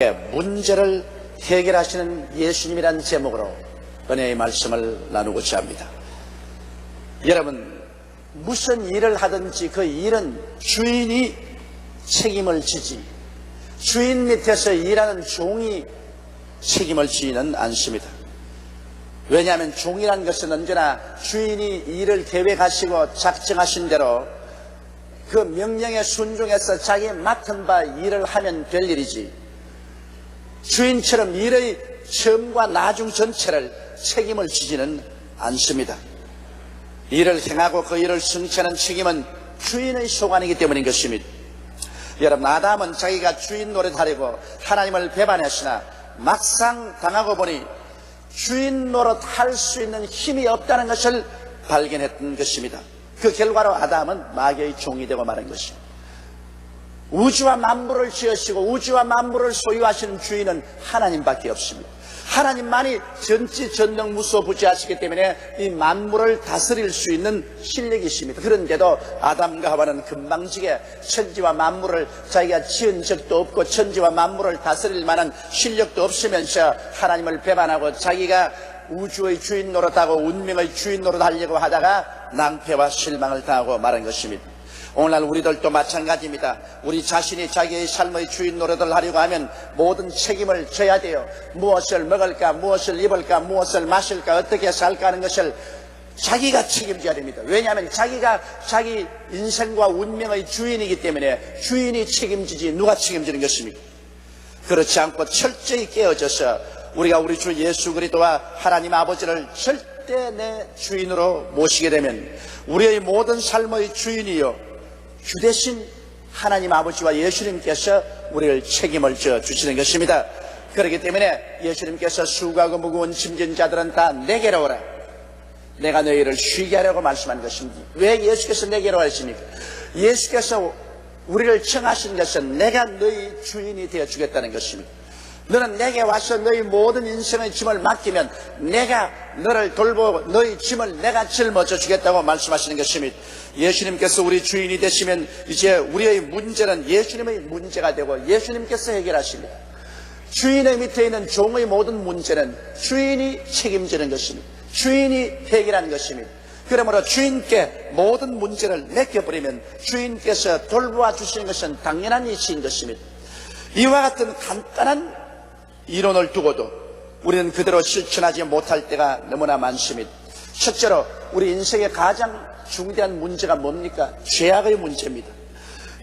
문제를 해결하시는 예수님이라는 제목으로 은혜의 말씀을 나누고자 합니다. 여러분, 무슨 일을 하든지 그 일은 주인이 책임을 지지 주인 밑에서 일하는 종이 책임을 지는 않습니다. 왜냐하면 종이라는 것은 언제나 주인이 일을 계획하시고 작정하신 대로 그 명령에 순종해서 자기 맡은 바 일을 하면 될 일이지, 주인처럼 일의 처음과 나중 전체를 책임을 지지는 않습니다. 일을 행하고 그 일을 성취하는 책임은 주인의 소관이기 때문인 것입니다. 여러분, 아담은 자기가 주인 노릇하려고 하나님을 배반했으나 막상 당하고 보니 주인 노릇할 수 있는 힘이 없다는 것을 발견했던 것입니다. 그 결과로 아담은 마귀의 종이 되고 마는 것입니다. 우주와 만물을 지으시고 우주와 만물을 소유하시는 주인은 하나님밖에 없습니다. 하나님만이 전지전능무소부지하시기 때문에 이 만물을 다스릴 수 있는 실력이 있습니다. 그런데도 아담과 하와는 금방지게 천지와 만물을 자기가 지은 적도 없고 천지와 만물을 다스릴 만한 실력도 없으면서 하나님을 배반하고 자기가 우주의 주인 노릇하고 운명의 주인 노릇하려고 하다가 낭패와 실망을 당하고 말한 것입니다. 오늘날 우리들도 마찬가지입니다. 우리 자신이 자기의 삶의 주인 노릇을 하려고 하면 모든 책임을 져야 돼요. 무엇을 먹을까, 무엇을 입을까, 무엇을 마실까, 어떻게 살까 하는 것을 자기가 책임져야 됩니다. 왜냐하면 자기가 자기 인생과 운명의 주인이기 때문에 주인이 책임지지 누가 책임지는 것입니까? 그렇지 않고 철저히 깨어져서 우리가 우리 주 예수 그리스도와 하나님 아버지를 절대 내 주인으로 모시게 되면 우리의 모든 삶의 주인이요 주 대신 하나님 아버지와 예수님께서 우리를 책임을 져 주시는 것입니다. 그렇기 때문에 예수님께서 수고하고 무거운 짐진 자들은 다 내게로 오라, 내가 너희를 쉬게 하려고 말씀한 것입니다. 왜 예수께서 내게로 하십니까? 예수께서 우리를 청하신 것은 내가 너희 주인이 되어 주겠다는 것입니다. 너는 내게 와서 너희 모든 인생의 짐을 맡기면 내가 너를 돌보고 너희 짐을 내가 짊어져 주겠다고 말씀하시는 것입니다. 예수님께서 우리 주인이 되시면 이제 우리의 문제는 예수님의 문제가 되고 예수님께서 해결하십니다. 주인의 밑에 있는 종의 모든 문제는 주인이 책임지는 것입니다. 주인이 해결하는 것입니다. 그러므로 주인께 모든 문제를 맡겨버리면 주인께서 돌보아 주시는 것은 당연한 이치인 것입니다. 이와 같은 간단한 이론을 두고도 우리는 그대로 실천하지 못할 때가 너무나 많습니다. 첫째로 우리 인생의 가장 중대한 문제가 뭡니까? 죄악의 문제입니다.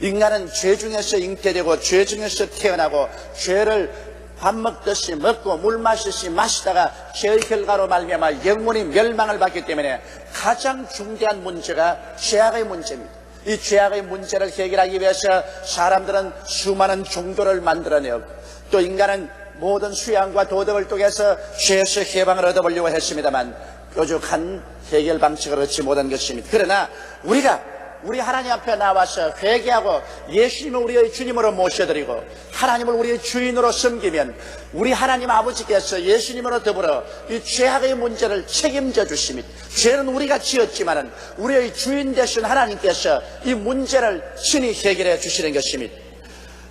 인간은 죄 중에서 잉태되고 죄 중에서 태어나고 죄를 밥 먹듯이 먹고 물 마시듯이 마시다가 죄의 결과로 말미암아 영원히 멸망을 받기 때문에 가장 중대한 문제가 죄악의 문제입니다. 이 죄악의 문제를 해결하기 위해서 사람들은 수많은 종교를 만들어내고 또 인간은 모든 수양과 도덕을 통해서 죄에서 해방을 얻어보려고 했습니다만 뾰족한 해결 방식을 얻지 못한 것입니다. 그러나 우리 하나님 앞에 나와서 회개하고 예수님을 우리의 주님으로 모셔드리고 하나님을 우리의 주인으로 섬기면 우리 하나님 아버지께서 예수님으로 더불어 이 죄악의 문제를 책임져 주십니다. 죄는 우리가 지었지만은 우리의 주인 되신 하나님께서 이 문제를 친히 해결해 주시는 것입니다.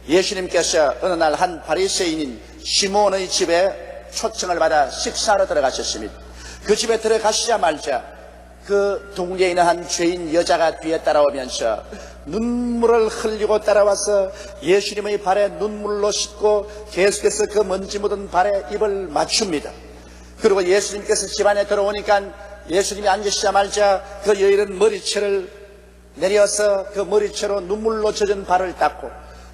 예수님께서 어느 날 한 바리새인인 시몬의 집에 초청을 받아 식사하러 들어가셨습니다. 그 집에 들어가시자마자 그 동네에 있는 한 죄인 여자가 뒤에 따라오면서 눈물을 흘리고 따라와서 예수님의 발에 눈물로 씻고 계속해서 그 먼지 묻은 발에 입을 맞춥니다. 그리고 예수님께서 집 안에 들어오니까 예수님이 앉으시자마자 그 여인은 머리채를 내려서 그 머리채로 눈물로 젖은 발을 닦고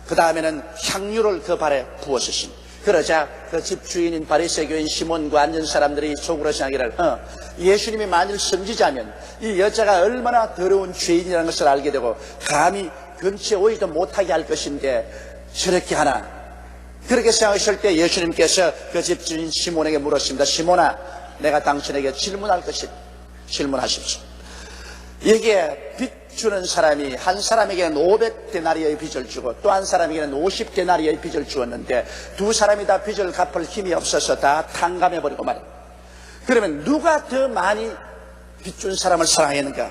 그 다음에는 향유를 그 발에 부었습니다. 그러자 그 집주인인 바리새교인 시몬과 앉은 사람들이 속으로 생각하기를 예수님이 만일 선지자면 이 여자가 얼마나 더러운 죄인이라는 것을 알게 되고 감히 근처에 오지도 못하게 할 것인데 저렇게 하나. 그렇게 생각하실 때 예수님께서 그 집주인 시몬에게 물었습니다. 시몬아, 내가 당신에게 질문할 것이다. 질문하십시오. 여기에 빚 주는 사람이 한 사람에게는 500데나리의 빚을 주고 또 한 사람에게는 50데나리의 빚을 주었는데 두 사람이 다 빚을 갚을 힘이 없어서 다 탕감해버리고 말이야. 그러면 누가 더 많이 빚 준 사람을 사랑했는가?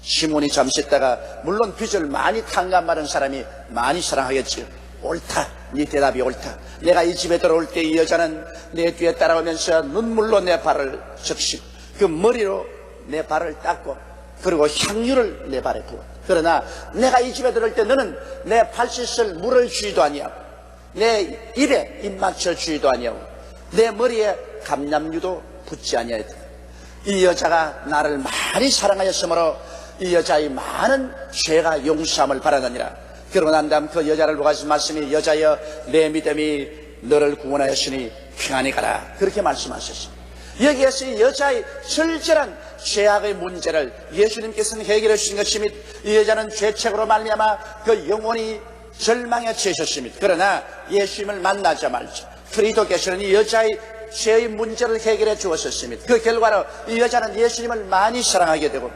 시몬이 잠시 있다가 물론 빚을 많이 탕감받은 사람이 많이 사랑하겠지요. 옳다. 네 대답이 옳다. 내가 이 집에 들어올 때 이 여자는 내 뒤에 따라오면서 눈물로 내 발을 적시고 그 머리로 내 발을 닦고 그리고 향유를 내 발에 부었다. 그러나 내가 이 집에 들어올 때 너는 내 발 씻을 물을 주지도 아니하고 내 입에 입 맞춰 주지도 아니하고 내 머리에 감람유도 붓지 아니하였다. 이 여자가 나를 많이 사랑하였으므로 이 여자의 많은 죄가 용서함을 바라느니라. 그러고 난 다음 그 여자를 보고 하신 말씀이 여자여 내 믿음이 너를 구원하였으니 평안히 가라. 그렇게 말씀하셨습니다. 여기에서 이 여자의 절절한 죄악의 문제를 예수님께서는 해결해 주신 것입니다. 이 여자는 죄책으로 말미암아 그 영혼이 절망에 처했습니다. 그러나 예수님을 만나자마자 그리스도께서는 이 여자의 죄의 문제를 해결해 주었습니다. 그 결과로 이 여자는 예수님을 많이 사랑하게 되고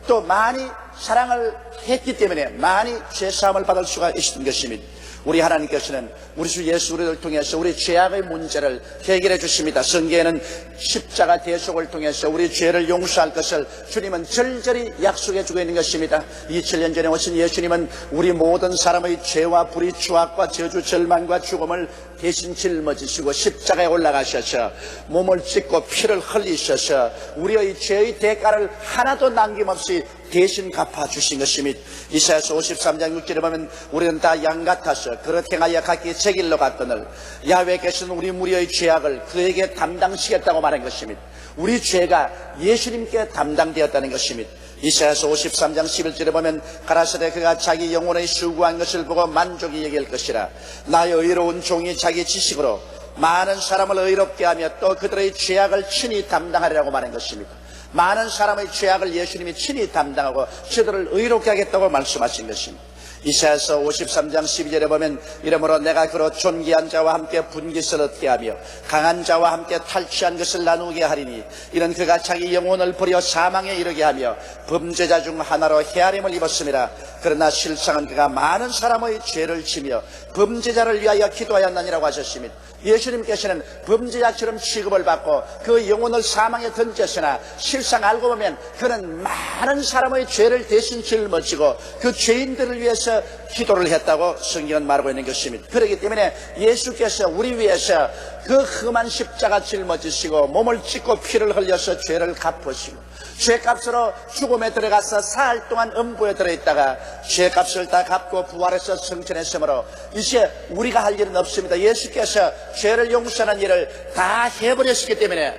또 많이 사랑을 했기 때문에 많이 죄사함을 받을 수가 있었던 것입니다. 우리 하나님께서는 우리 주 예수 우리를 통해서 우리 죄악의 문제를 해결해 주십니다. 성경에는 십자가 대속을 통해서 우리 죄를 용서할 것을 주님은 절절히 약속해 주고 있는 것입니다. 2000년 전에 오신 예수님은 우리 모든 사람의 죄와 불의, 추악과 저주, 절망과 죽음을 대신 짊어지시고 십자가에 올라가셔서 몸을 찢고 피를 흘리셔서 우리의 죄의 대가를 하나도 남김없이 대신 갚아주신 것입니다. 이사야서 53장 6절에 보면 우리는 다 양 같아서 그릇 행하여 각기 제 길로 갔거늘 야훼께서는 우리 무리의 죄악을 그에게 담당시켰다고 말한 것입니다. 우리 죄가 예수님께 담당되었다는 것입니다. 이사야서 53장 11절에 보면 가라사대 그가 자기 영혼의 수고한 것을 보고 만족이 여길 것이라. 나의 의로운 종이 자기 지식으로 많은 사람을 의롭게 하며 또 그들의 죄악을 친히 담당하리라고 말한 것입니다. 많은 사람의 죄악을 예수님이 친히 담당하고 저들을 의롭게 하겠다고 말씀하신 것입니다. 이사야서 53장 12절에 보면 이러므로 내가 그로 존귀한 자와 함께 분깃을 얻게 하며 강한 자와 함께 탈취한 것을 나누게 하리니 이는 그가 자기 영혼을 버려 사망에 이르게 하며 범죄자 중 하나로 헤아림을 입었음이라. 그러나 실상은 그가 많은 사람의 죄를 지며 범죄자를 위하여 기도하였느니라고 하셨습니다. 예수님께서는 범죄자처럼 취급을 받고 그 영혼을 사망에 던졌으나 실상 알고 보면 그는 많은 사람의 죄를 대신 짊어지고 그 죄인들을 위해서 기도를 했다고 성경은 말하고 있는 것입니다. 그렇기 때문에 예수께서 우리 위해서 그 험한 십자가 짊어지시고 몸을 찢고 피를 흘려서 죄를 갚으시고 죄값으로 죽음에 들어가서 사흘 동안 음부에 들어있다가 죄값을 다 갚고 부활해서 승천했으므로 이제 우리가 할 일은 없습니다. 예수께서 죄를 용서하는 일을 다 해버렸기 때문에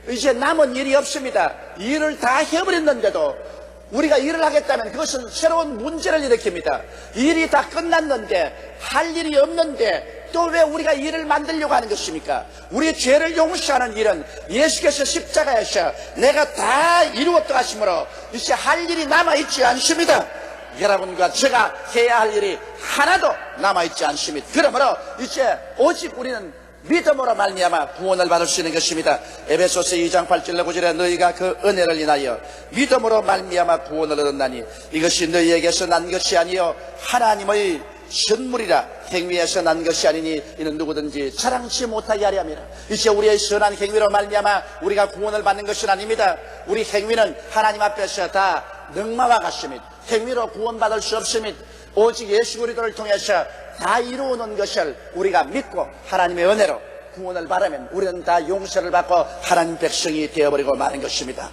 이제 남은 일이 없습니다. 일을 다 해버렸는데도 우리가 일을 하겠다면 그것은 새로운 문제를 일으킵니다. 일이 다 끝났는데 할 일이 없는데 또 왜 우리가 일을 만들려고 하는 것입니까? 우리 죄를 용서하는 일은 예수께서 십자가에서 내가 다 이루었다 하심으로 이제 할 일이 남아있지 않습니다. 여러분과 제가 해야 할 일이 하나도 남아있지 않습니다. 그러므로 이제 오직 우리는 믿음으로 말미암아 구원을 받을 수 있는 것입니다. 에베소서 2장 8절 9절에 너희가 그 은혜를 인하여 믿음으로 말미암아 구원을 얻었나니 이것이 너희에게서 난 것이 아니요 하나님의 선물이라. 행위에서 난 것이 아니니 이는 누구든지 자랑치 못하게 하려 함이라. 이제 우리의 선한 행위로 말미암아 우리가 구원을 받는 것은 아닙니다. 우리 행위는 하나님 앞에서 다 능마와 같습니다. 행위로 구원받을 수 없습니다. 오직 예수 그리스도를 통해서 다 이루어놓은 것을 우리가 믿고 하나님의 은혜로 구원을 바라면 우리는 다 용서를 받고 하나님 백성이 되어버리고 마는 것입니다.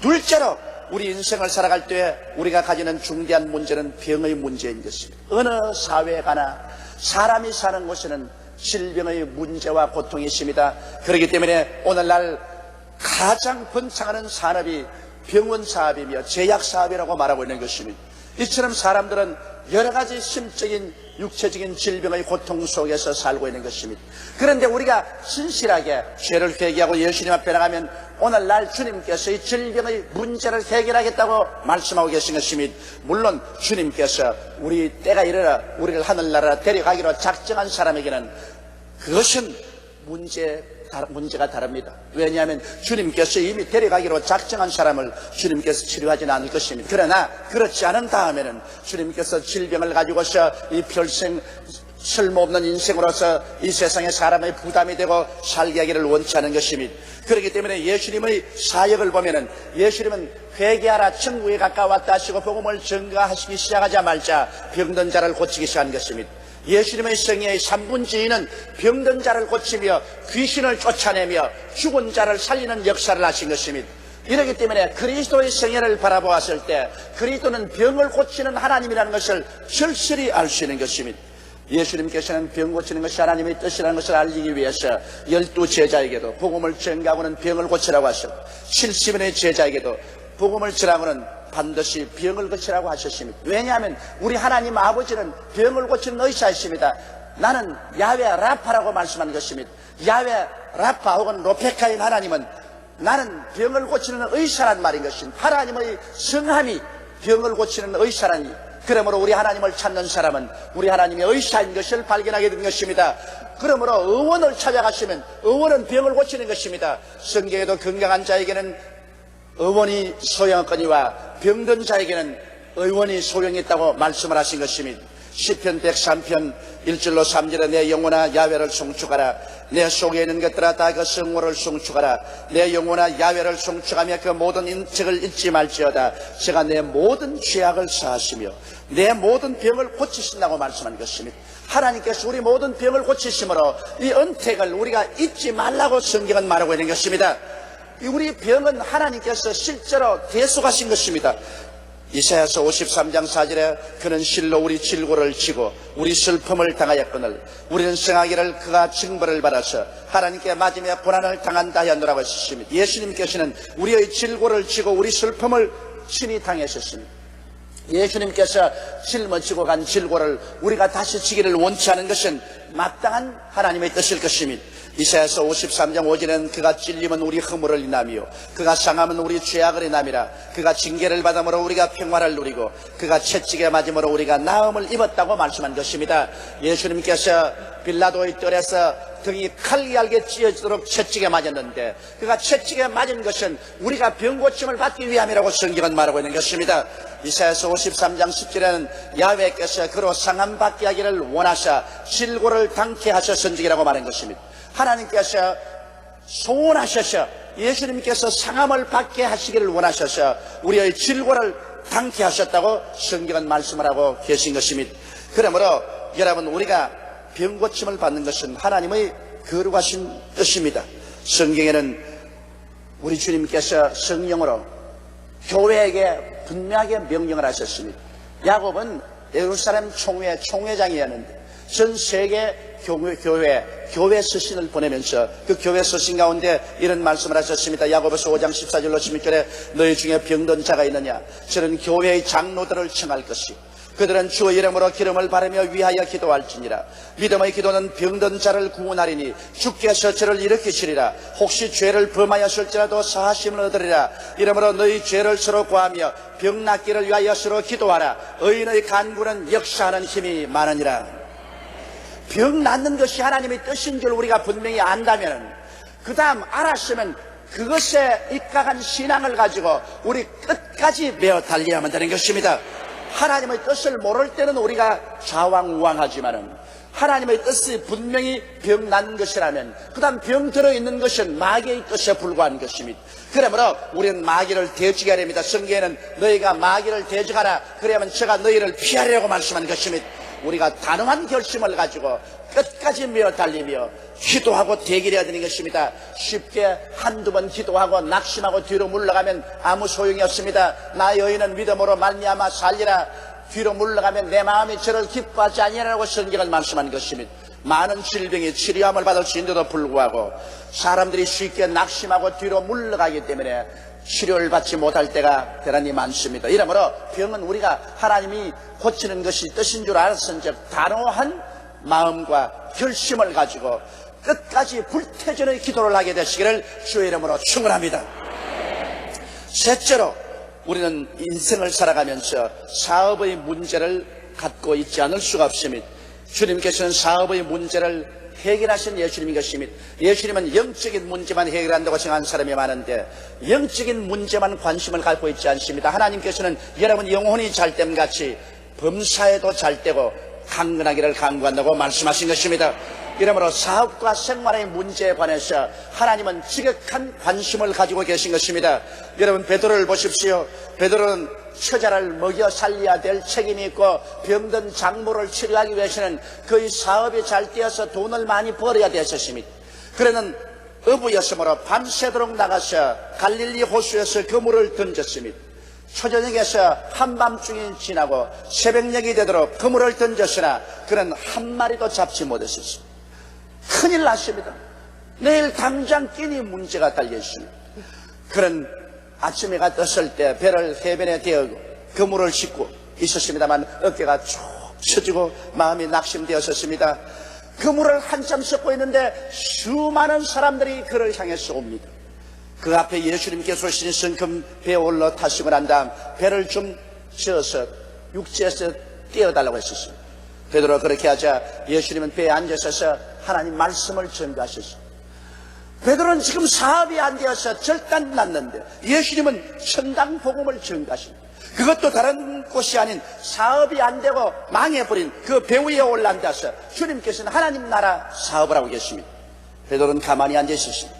둘째로 우리 인생을 살아갈 때 우리가 가지는 중대한 문제는 병의 문제인 것입니다. 어느 사회에 가나 사람이 사는 곳에는 질병의 문제와 고통이 있습니다. 그렇기 때문에 오늘날 가장 번창하는 산업이 병원 사업이며 제약 사업이라고 말하고 있는 것입니다. 이처럼 사람들은 여러 가지 심적인 육체적인 질병의 고통 속에서 살고 있는 것입니다. 그런데 우리가 진실하게 죄를 회개하고 예수님 앞에 나가면 오늘날 주님께서 이 질병의 문제를 해결하겠다고 말씀하고 계신 것입니다. 물론 주님께서 우리 때가 이르러 우리를 하늘나라로 데려가기로 작정한 사람에게는 그것은 문제가 다릅니다. 왜냐하면 주님께서 이미 데려가기로 작정한 사람을 주님께서 치료하지는 않을 것입니다. 그러나 그렇지 않은 다음에는 주님께서 질병을 가지고서 이 평생 쓸모없는 인생으로서 이 세상에 사람의 부담이 되고 살게 하기를 원치 않은 것입니다. 그렇기 때문에 예수님의 사역을 보면은 예수님은 회개하라 천국에 가까웠다 하시고 복음을 전가하시기 시작하자마자 병든 자를 고치기 시작한 것입니다. 예수님의 생애의 3분지는 병든 자를 고치며 귀신을 쫓아내며 죽은 자를 살리는 역사를 하신 것입니다. 이렇기 때문에 그리스도의 생애를 바라보았을 때 그리스도는 병을 고치는 하나님이라는 것을 절실히 알 수 있는 것입니다. 예수님께서는 병 고치는 것이 하나님의 뜻이라는 것을 알리기 위해서 12제자에게도 복음을 전가하고는 병을 고치라고 하셨고 70인의 제자에게도 복음을 전하고는 반드시 병을 고치라고 하셨습니다. 왜냐하면 우리 하나님 아버지는 병을 고치는 의사이십니다. 나는 야훼 라파라고 말씀한 것입니다. 야훼 라파 혹은 로페카인 하나님은 나는 병을 고치는 의사란 말인 것입니다. 하나님의 성함이 병을 고치는 의사라니, 그러므로 우리 하나님을 찾는 사람은 우리 하나님의 의사인 것을 발견하게 된 것입니다. 그러므로 의원을 찾아가시면 의원은 병을 고치는 것입니다. 성경에도 건강한 자에게는 의원이 소용없거니와 병든 자에게는 의원이 소용이 있다고 말씀을 하신 것입니다. 시편 103편 1절로 3절에 내 영혼아 야훼를 송축하라. 내 속에 있는 것들아 다 그 성호를 송축하라. 내 영혼아 야훼를 송축하며 그 모든 인책을 잊지 말지어다. 제가 내 모든 죄악을 사하시며 내 모든 병을 고치신다고 말씀한 것입니다. 하나님께서 우리 모든 병을 고치심으로 이 은택을 우리가 잊지 말라고 성경은 말하고 있는 것입니다. 우리 병은 하나님께서 실제로 대속하신 것입니다. 이사야서 53장 4절에 그는 실로 우리 질고를 지고 우리 슬픔을 당하였거늘 우리는 생하기를 그가 징벌을 받아서 하나님께 맞으며 고난을 당한다 하였노라고 하셨습니다. 예수님께서는 우리의 질고를 지고 우리 슬픔을 친히 당하셨습니다. 예수님께서 짊어지고 간 질고를 우리가 다시 지기를 원치 않은 것은 마땅한 하나님의 뜻일 것입니다. 이사야서 53장 5절에는 그가 찔림은 우리 허물을 인하며 그가 상함은 우리 죄악을 인함이라. 그가 징계를 받음으로 우리가 평화를 누리고 그가 채찍에 맞음으로 우리가 나음을 입었다고 말씀한 것입니다. 예수님께서 빌라도의 뜰에서 등이 칼갈게 찢어지도록 채찍에 맞았는데 그가 채찍에 맞은 것은 우리가 병고침을 받기 위함이라고 성경은 말하고 있는 것입니다. 이사야서 53장 10절에는 야훼께서 그로 상함 받게 하기를 원하사 질고를 당케 하셨은지라고 말한 것입니다. 하나님께서 소원하셔서 예수님께서 상함을 받게 하시기를 원하셔서 우리의 질고를 당케 하셨다고 성경은 말씀을 하고 계신 것입니다. 그러므로 여러분, 우리가 병고침을 받는 것은 하나님의 거룩하신 뜻입니다. 성경에는 우리 주님께서 성령으로 교회에게 분명하게 명령을 하셨습니다. 야곱은 예루살렘 총회장이었는데 전 세계 교회 서신을 보내면서 그 교회 서신 가운데 이런 말씀을 하셨습니다. 야고보서 5장 14절로 16절에 너희 중에 병든 자가 있느냐? 저는 교회의 장로들을 청할 것이 그들은 주의 이름으로 기름을 바르며 위하여 기도할지니라. 믿음의 기도는 병든 자를 구원하리니 주께서 저를 일으키시리라. 혹시 죄를 범하였을지라도 사하심을 얻으리라. 이러므로 너희 죄를 서로 구하며 병 낫기를 위하여 서로 기도하라. 의인의 간구는 역사하는 힘이 많으니라. 병 낫는 것이 하나님의 뜻인 줄 우리가 분명히 안다면, 그 다음 알았으면 그것에 입각한 신앙을 가지고 우리 끝까지 매어 달려야만 되는 것입니다. 하나님의 뜻을 모를 때는 우리가 좌왕우왕하지만은 하나님의 뜻이 분명히 병 낫는 것이라면 그 다음 병 들어있는 것은 마귀의 뜻에 불과한 것입니다. 그러므로 우리는 마귀를 대적해야 합니다. 성경에는 너희가 마귀를 대적하라, 그래야만 저가 너희를 피하려고 말씀한 것입니다. 우리가 단호한 결심을 가지고 끝까지 매어 달리며 기도하고 대기해야 되는 것입니다. 쉽게 한두 번 기도하고 낙심하고 뒤로 물러가면 아무 소용이 없습니다. 나 여인은 믿음으로 말미암아 살리라. 뒤로 물러가면 내 마음이 저를 기뻐하지 아니하라고 성경은 말씀한 것입니다. 많은 질병이 치료함을 받을 수 있는데도 불구하고 사람들이 쉽게 낙심하고 뒤로 물러가기 때문에 치료를 받지 못할 때가 대단히 많습니다. 이러므로 병은 우리가 하나님이 고치는 것이 뜻인 줄 알았은즉 단호한 마음과 결심을 가지고 끝까지 불태전의 기도를 하게 되시기를 주의 이름으로 축원합니다. 셋째로, 우리는 인생을 살아가면서 사업의 문제를 갖고 있지 않을 수가 없습니다. 주님께서는 사업의 문제를 해결하신 예수님인 것입니다. 예수님은 영적인 문제만 해결한다고 생각하는 사람이 많은데 영적인 문제만 관심을 갖고 있지 않습니다. 하나님께서는 여러분 영혼이 잘됨같이 범사에도 잘되고 강건하기를 간구한다고 말씀하신 것입니다. 이러므로 사업과 생활의 문제에 관해서 하나님은 지극한 관심을 가지고 계신 것입니다. 여러분, 베드로를 보십시오. 베드로는 처자를 먹여 살려야 될 책임이 있고 병든 장모를 치료하기 위해서는 그의 사업이 잘 되어서 돈을 많이 벌어야 되었습니다. 그러는 어부였으므로 밤새도록 나가서 갈릴리 호수에서 그물을 던졌습니다. 초저녁에서 한밤중이 지나고 새벽녘이 되도록 그물을 던졌으나 그는 한 마리도 잡지 못했습니다. 큰일 났습니다. 내일 당장 끼니 문제가 달려있습니다. 그는 아침에 떴을 때 배를 해변에 대고 그물을 싣고 있었습니다만 어깨가 쭉 처지고 마음이 낙심되었었습니다. 그물을 한참 싣고 있는데 수많은 사람들이 그를 향해서 옵니다. 그 앞에 예수님께서 신성큼 배에 올라타시고 난 다음 배를 좀 저어서 육지에서 떼어달라고 했었습니다. 베드로가 그렇게 하자 예수님은 배에 앉으셔서 하나님 말씀을 전가하셨습니다. 베드로는 지금 사업이 안 되어서 절단 났는데 예수님은 천당 복음을 전가하십니다. 그것도 다른 곳이 아닌 사업이 안 되고 망해버린 그 배 위에 올라앉아서 주님께서는 하나님 나라 사업을 하고 계십니다. 베드로는 가만히 앉아 있었습니다.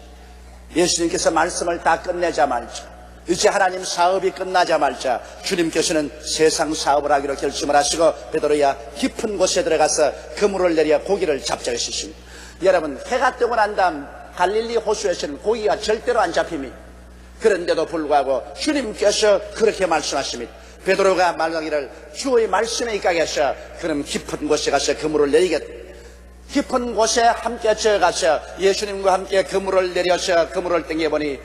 예수님께서 말씀을 다 끝내자마자 이제 하나님 사업이 끝나자마자 주님께서는 세상 사업을 하기로 결심을 하시고 베드로야 깊은 곳에 들어가서 그물을 내려 고기를 잡자 하셨습니다. 여러분, 해가 뜨고 난 다음 갈릴리 호수에서는 고기가 절대로 안 잡힙니다. 그런데도 불구하고 주님께서 그렇게 말씀하십니다. 베드로가 말하기를 주의 말씀에 입각해서 그럼 깊은 곳에 가서 그물을 내리겠다. 깊은 곳에 함께 저어가서 예수님과 함께 그물을 내려서 그물을 당겨보니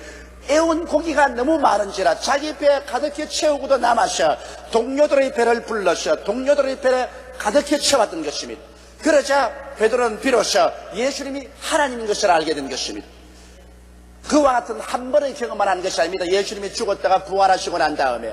애운 고기가 너무 많은지라 자기 배에 가득히 채우고도 남아서 동료들의 배를 불러서 동료들의 배에 가득히 채웠던 것입니다. 그러자 베드로는 비로소 예수님이 하나님인 것을 알게 된 것입니다. 그와 같은 한 번의 경험만 한 것이 아닙니다. 예수님이 죽었다가 부활하시고 난 다음에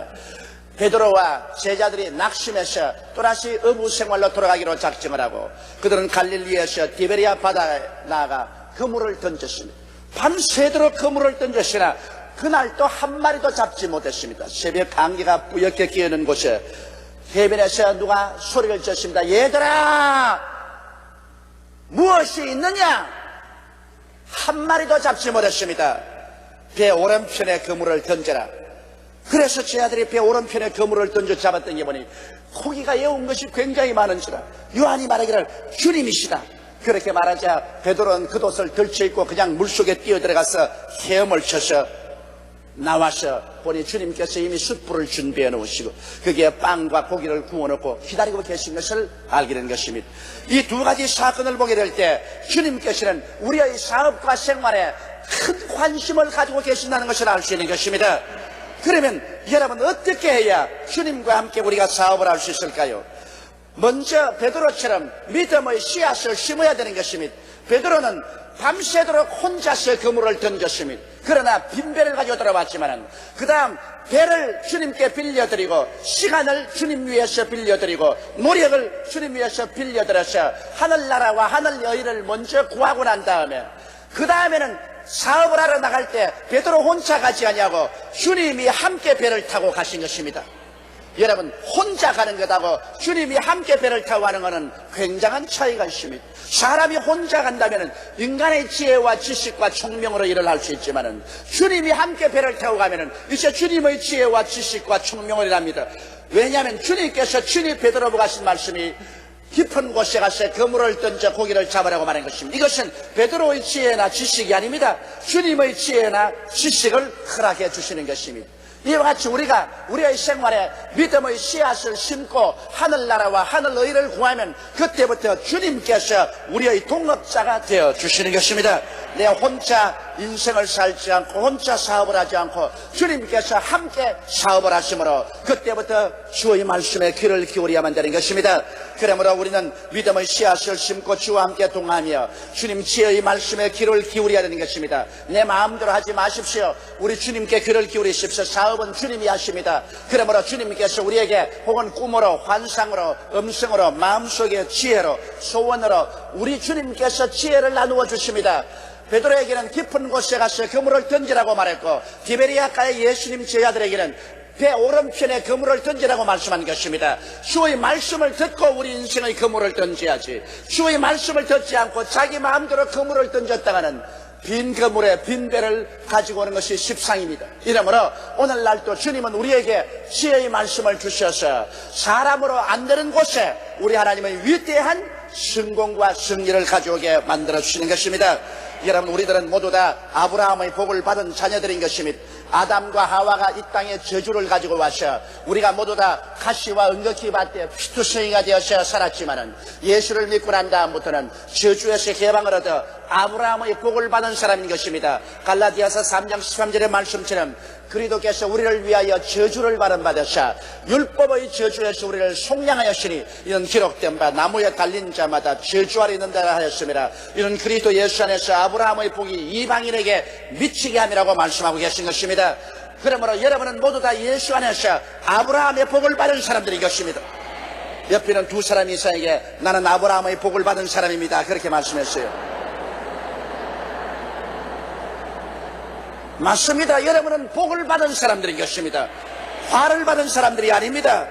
베드로와 제자들이 낙심해서 또다시 어부 생활로 돌아가기로 작정을 하고 그들은 갈릴리에서 디베리아 바다에 나아가 그물을 던졌습니다. 밤새도록 그물을 던졌으나 그날 또 한 마리도 잡지 못했습니다. 새벽 안개가 뿌옇게 끼어있는 곳에 해변에서 누가 소리를 쳤습니다. 얘들아, 무엇이 있느냐? 한 마리도 잡지 못했습니다. 배 오른편에 그물을 던져라. 그래서 제 아들이 배 오른편에 그물을 던져 잡았더니 보니 고기가 애운 것이 굉장히 많은지라 요한이 말하기를 주님이시다. 그렇게 말하자 베드로는 겉옷을 덜쳐입고 그냥 물속에 뛰어들어가서 헤엄을 쳐서 나와서 보니 주님께서 이미 숯불을 준비해 놓으시고 거기에 빵과 고기를 구워 놓고 기다리고 계신 것을 알게 된 것입니다. 이 두 가지 사건을 보게 될 때 주님께서는 우리의 사업과 생활에 큰 관심을 가지고 계신다는 것을 알 수 있는 것입니다. 그러면 여러분, 어떻게 해야 주님과 함께 우리가 사업을 할 수 있을까요? 먼저 베드로처럼 믿음의 씨앗을 심어야 되는 것입니다. 베드로는 밤새도록 혼자서 그물을 던졌습니다. 그러나 빈배를 가지고 돌아왔지만은 그 다음 배를 주님께 빌려드리고 시간을 주님 위해서 빌려드리고 노력을 주님 위해서 빌려드려서 하늘나라와 하늘 여인을 먼저 구하고 난 다음에 그 다음에는 사업을 하러 나갈 때 베드로 혼자 가지 아니하고 주님이 함께 배를 타고 가신 것입니다. 여러분, 혼자 가는 것하고 주님이 함께 배를 타고 가는 것은 굉장한 차이가 있습니다. 사람이 혼자 간다면 인간의 지혜와 지식과 총명으로 일을 할 수 있지만 주님이 함께 배를 타고 가면 이제 주님의 지혜와 지식과 총명을 일합니다. 왜냐하면 주님께서 친히 베드로에게 하신 말씀이 깊은 곳에 가서 그물을 던져 고기를 잡으라고 말한 것입니다. 이것은 베드로의 지혜나 지식이 아닙니다. 주님의 지혜나 지식을 허락해 주시는 것입니다. 이와 같이 우리가 우리의 생활에 믿음의 씨앗을 심고 하늘나라와 하늘의를 구하면 그때부터 주님께서 우리의 동업자가 되어 주시는 것입니다. 내 혼자 인생을 살지 않고 혼자 사업을 하지 않고 주님께서 함께 사업을 하심으로 그때부터 주의 말씀에 귀를 기울여야만 되는 것입니다. 그러므로 우리는 믿음의 씨앗을 심고 주와 함께 동하며 주님 지혜의 말씀에 귀를 기울여야 되는 것입니다. 내 마음대로 하지 마십시오. 우리 주님께 귀를 기울이십시오. 사업은 주님이 하십니다. 그러므로 주님께서 우리에게 혹은 꿈으로 환상으로 음성으로 마음속의 지혜로 소원으로 우리 주님께서 지혜를 나누어 주십니다. 베드로에게는 깊은 곳에 가서 그물을 던지라고 말했고 디베리아가의 예수님 제자들에게는 배 오른편에 그물을 던지라고 말씀한 것입니다. 주의 말씀을 듣고 우리 인생의 그물을 던져야지. 주의 말씀을 듣지 않고 자기 마음대로 그물을 던졌다가는 빈 그물에 빈 배를 가지고 오는 것이 십상입니다. 이러므로 오늘날도 주님은 우리에게 지혜의 말씀을 주셔서 사람으로 안 되는 곳에 우리 하나님의 위대한 성공과 승리를 가져오게 만들어 주시는 것입니다. 여러분, 우리들은 모두 다 아브라함의 복을 받은 자녀들인 것입니다. 아담과 하와가 이 땅에 저주를 가지고 와서 우리가 모두 다 가시와 은극히 밭에 피투성이가 되어서 살았지만은 예수를 믿고 난 다음부터는 저주에서 해방을 얻어 아브라함의 복을 받은 사람인 것입니다. 갈라디아서 3장 13절의 말씀처럼 그리스도께서 우리를 위하여 저주를 받으사 율법의 저주에서 우리를 속량하였으니 이는 기록된 바 나무에 달린 자마다 저주 아래 있는다 하였습니다. 이는 그리스도 예수 안에서 아브라함의 복이 이방인에게 미치게 함이라고 말씀하고 계신 것입니다. 그러므로 여러분은 모두 다 예수 안에서 아브라함의 복을 받은 사람들인 것입니다. 옆에 있는 두 사람이 이상에게 나는 아브라함의 복을 받은 사람입니다, 그렇게 말씀했어요. 맞습니다. 여러분은 복을 받은 사람들인 것입니다. 화를 받은 사람들이 아닙니다.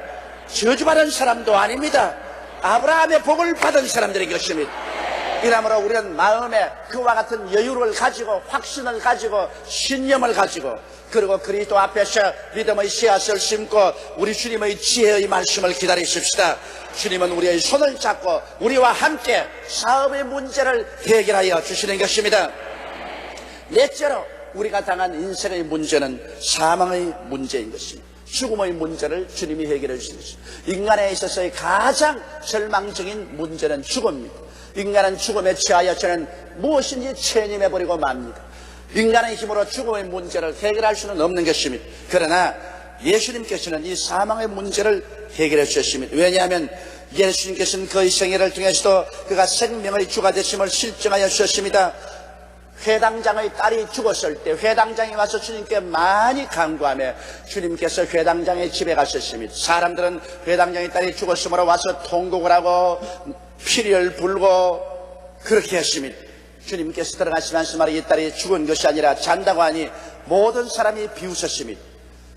저주받은 사람도 아닙니다. 아브라함의 복을 받은 사람들인 것입니다. 이러므로 우리는 마음에 그와 같은 여유를 가지고 확신을 가지고 신념을 가지고 그리고 그리스도 앞에서 믿음의 씨앗을 심고 우리 주님의 지혜의 말씀을 기다리십시다. 주님은 우리의 손을 잡고 우리와 함께 사업의 문제를 해결하여 주시는 것입니다. 넷째로 우리가 당한 인생의 문제는 사망의 문제인 것입니다. 죽음의 문제를 주님이 해결해 주시는 것입니다. 인간에 있어서의 가장 절망적인 문제는 죽음입니다. 인간은 죽음에 취하여서는 무엇인지 체념해버리고 맙니다. 인간의 힘으로 죽음의 문제를 해결할 수는 없는 것입니다. 그러나 예수님께서는 이 사망의 문제를 해결해 주셨습니다. 왜냐하면 예수님께서는 그의 생애를 통해서도 그가 생명의 주가 되심을 실증하여 주셨습니다. 회당장의 딸이 죽었을 때 회당장이 와서 주님께 많이 간구하며 주님께서 회당장의 집에 가셨습니다. 사람들은 회당장의 딸이 죽었으므로 와서 통곡을 하고 피리를 불고 그렇게 했습니다. 주님께서 들어가시면서 말이 이 딸이 죽은 것이 아니라 잔다고 하니 모든 사람이 비웃었습니다.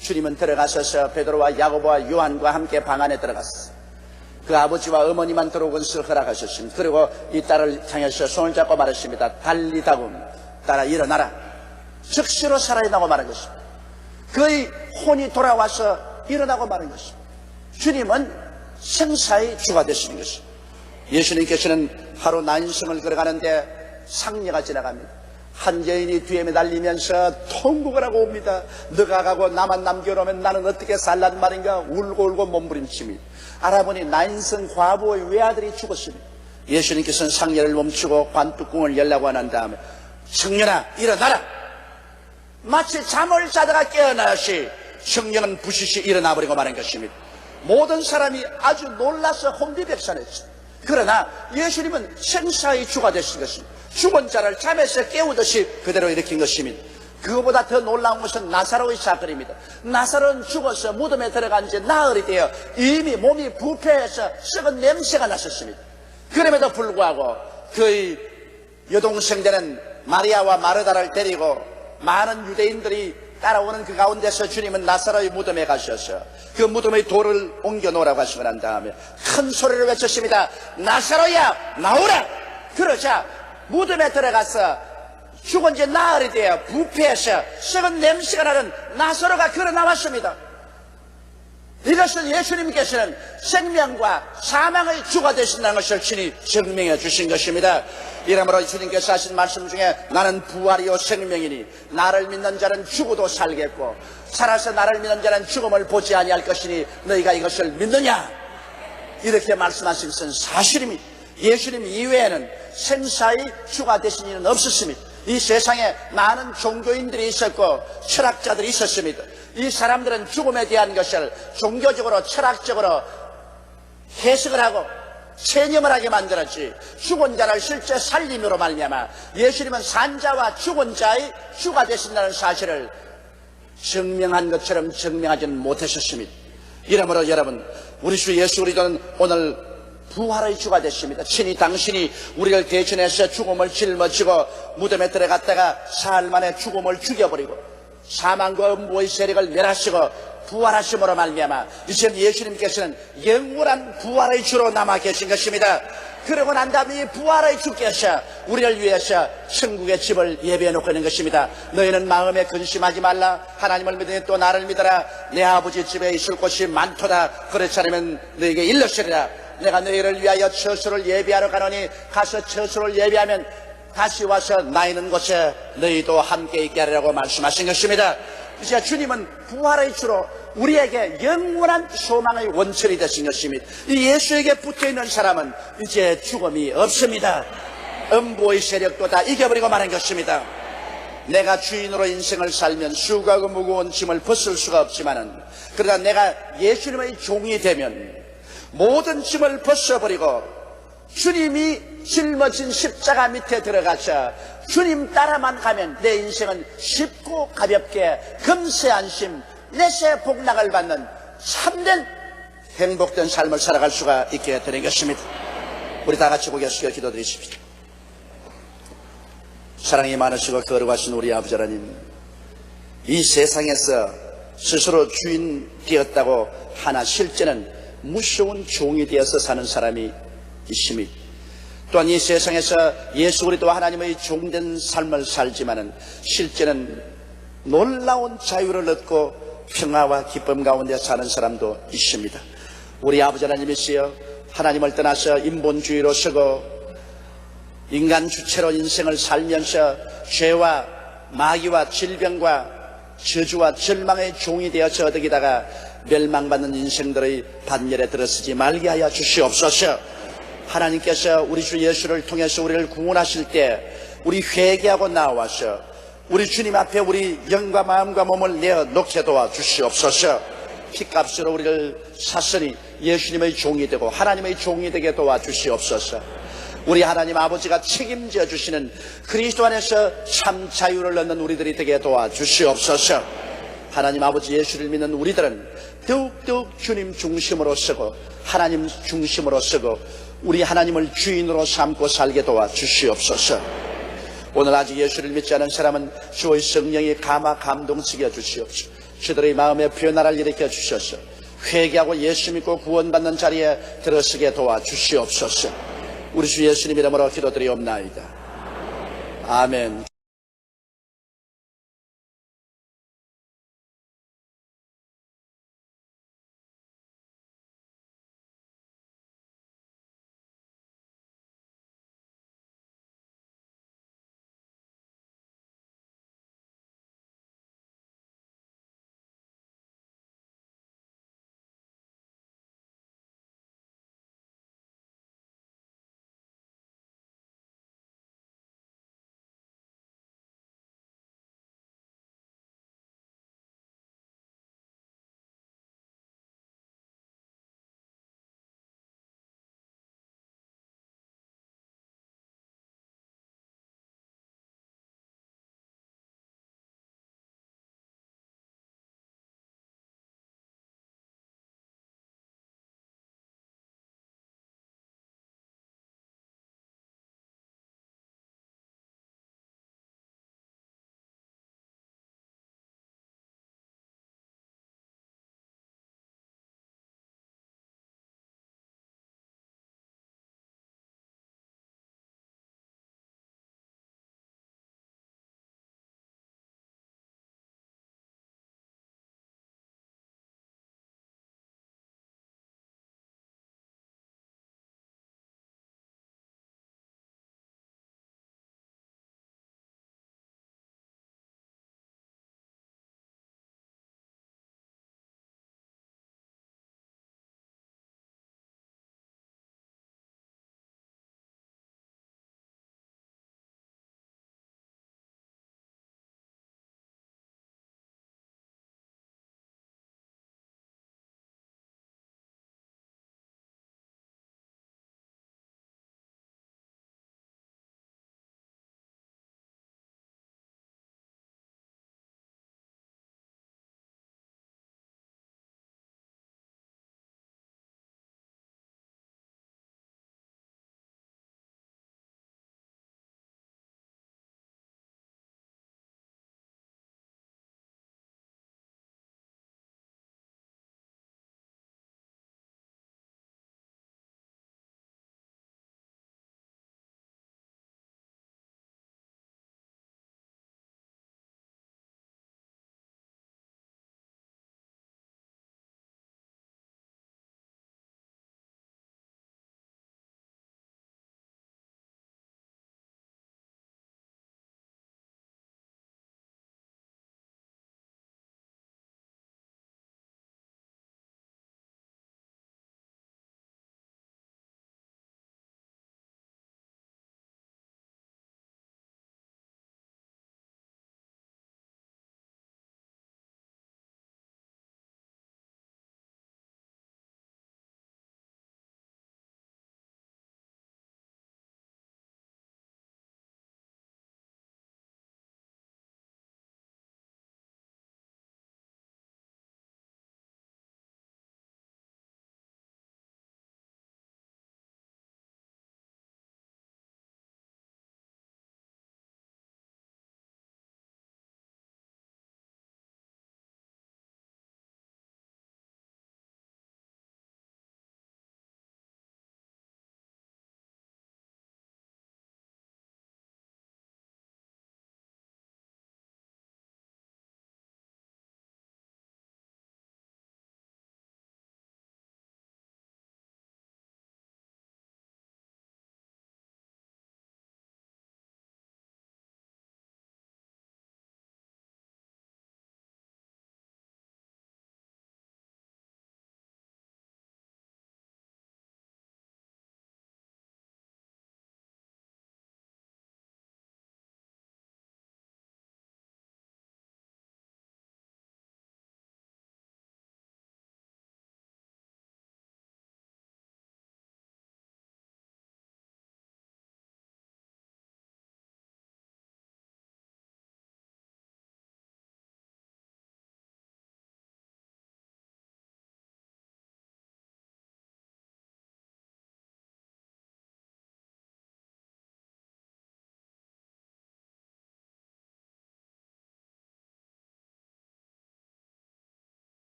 주님은 들어가셔서 베드로와 야고보와 요한과 함께 방 안에 들어갔어요. 그 아버지와 어머니만 들어오건 허락하셨습니다. 그리고 이 딸을 향해서 손을 잡고 말했습니다. 달리다금, 딸아 일어나라. 즉시로 살아나고 말한 것입니다. 그의 혼이 돌아와서 일어나고 말한 것입니다. 주님은 생사의 주가 되시는 것입니다. 예수님께서는 하루 난성을 걸어가는데 상녀가 지나갑니다. 한 여인이 뒤에 매달리면서 통곡을 하고 옵니다. 너가 가고 나만 남겨놓으면 나는 어떻게 살란 말인가 울고 울고 몸부림칩니다. 알아보니 난성 과부의 외아들이 죽었습니다. 예수님께서는 상녀를 멈추고 관뚜껑을 열라고 한 다음에 청년아 일어나라. 마치 잠을 자다가 깨어나시 청년은 부시시 일어나버리고 말한 것입니다. 모든 사람이 아주 놀라서 혼비백산했습니다. 그러나 예수님은 생사의 주가 되신 것입니다. 죽은 자를 잠에서 깨우듯이 그대로 일으킨 것입니다. 그거보다 더 놀라운 것은 나사로의 사건입니다. 나사로는 죽어서 무덤에 들어간 지 나흘이 되어 이미 몸이 부패해서 썩은 냄새가 났었습니다. 그럼에도 불구하고 그의 여동생들은 마리아와 마르다를 데리고 많은 유대인들이 따라오는 그 가운데서 주님은 나사로의 무덤에 가셔서 그 무덤의 돌을 옮겨 놓으라고 하시고 난 다음에 큰 소리를 외쳤습니다. 나사로야 나오라. 그러자 무덤에 들어가서 죽은 지 나흘이 되어 부패해서 썩은 냄새가 나는 나사로가 걸어 나왔습니다. 이것은 예수님께서는 생명과 사망의 주가 되신다는 것을 친히 증명해 주신 것입니다. 이러므로 주님께서 하신 말씀 중에 나는 부활이요 생명이니 나를 믿는 자는 죽어도 살겠고 살아서 나를 믿는 자는 죽음을 보지 아니할 것이니 너희가 이것을 믿느냐? 이렇게 말씀하신 것은 사실입니다. 예수님 이외에는 생사의 주가 되신 이는 없었습니다. 이 세상에 많은 종교인들이 있었고 철학자들이 있었습니다. 이 사람들은 죽음에 대한 것을 종교적으로 철학적으로 해석을 하고 체념을 하게 만들었지 죽은 자를 실제 살림으로 말미암아 예수님은 산자와 죽은 자의 주가 되신다는 사실을 증명한 것처럼 증명하지는 못하셨습니다. 이러므로 여러분 우리 주 예수 그리스도는 오늘 부활의 주가 되십니다. 친히 당신이 우리를 대신해서 죽음을 짊어지고 무덤에 들어갔다가 사흘 만에 죽음을 죽여버리고 사망과 음보의 세력을 멸하시고 부활하심으로 말미암아 이제 예수님께서는 영원한 부활의 주로 남아 계신 것입니다. 그러고 난 다음에 이 부활의 주께서 우리를 위해서 천국의 집을 예비해 놓고 있는 것입니다. 너희는 마음에 근심하지 말라. 하나님을 믿으니 또 나를 믿어라. 내 아버지 집에 있을 곳이 많도다. 그렇지 않으면 너희에게 일러시리라. 내가 너희를 위하여 처소를 예비하러 가노니 가서 처소를 예비하면 다시 와서 나 있는 곳에 너희도 함께 있게 하리라고 말씀하신 것입니다. 이제 주님은 부활의 주로 우리에게 영원한 소망의 원천이 되신 것입니다. 이 예수에게 붙어있는 사람은 이제 죽음이 없습니다. 음보의 세력도 다 이겨버리고 마는 것입니다. 내가 주인으로 인생을 살면 수고하고 무거운 짐을 벗을 수가 없지만은, 그러나 내가 예수님의 종이 되면 모든 짐을 벗어버리고 주님이 짊어진 십자가 밑에 들어가서 주님 따라만 가면 내 인생은 쉽고 가볍게 금세 안심 내세 복락을 받는 참된 행복된 삶을 살아갈 수가 있게 되는 것입니다. 우리 다 같이 고개 숙여 기도드리십시오. 사랑이 많으시고 거룩하신 우리 아버지 하나님, 이 세상에서 스스로 주인 되었다고 하나 실제는 무서운 종이 되어서 사는 사람이 있습니다. 또한 이 세상에서 예수 그리스도 하나님의 종된 삶을 살지만은 실제는 놀라운 자유를 얻고 평화와 기쁨 가운데 사는 사람도 있습니다. 우리 아버지 하나님이시여, 하나님을 떠나서 인본주의로 서고 인간 주체로 인생을 살면서 죄와 마귀와 질병과 저주와 절망의 종이 되어 저덕이다가 멸망받는 인생들의 반열에 들어서지 말게 하여 주시옵소서. 하나님께서 우리 주 예수를 통해서 우리를 구원하실 때 우리 회개하고 나와서 우리 주님 앞에 우리 영과 마음과 몸을 내어 놓게 도와주시옵소서. 피값으로 우리를 샀으니 예수님의 종이 되고 하나님의 종이 되게 도와주시옵소서. 우리 하나님 아버지가 책임져 주시는 그리스도 안에서 참 자유를 얻는 우리들이 되게 도와주시옵소서. 하나님 아버지 예수를 믿는 우리들은 더욱더욱 주님 중심으로 서고 하나님 중심으로 서고 우리 하나님을 주인으로 삼고 살게 도와주시옵소서. 오늘 아직 예수를 믿지 않은 사람은 주의 성령이 감동시켜 주시옵소서. 저들의 마음에 변화를 일으켜 주셔서 회개하고 예수 믿고 구원받는 자리에 들어서게 도와주시옵소서. 우리 주 예수님 이름으로 기도드리옵나이다. 아멘.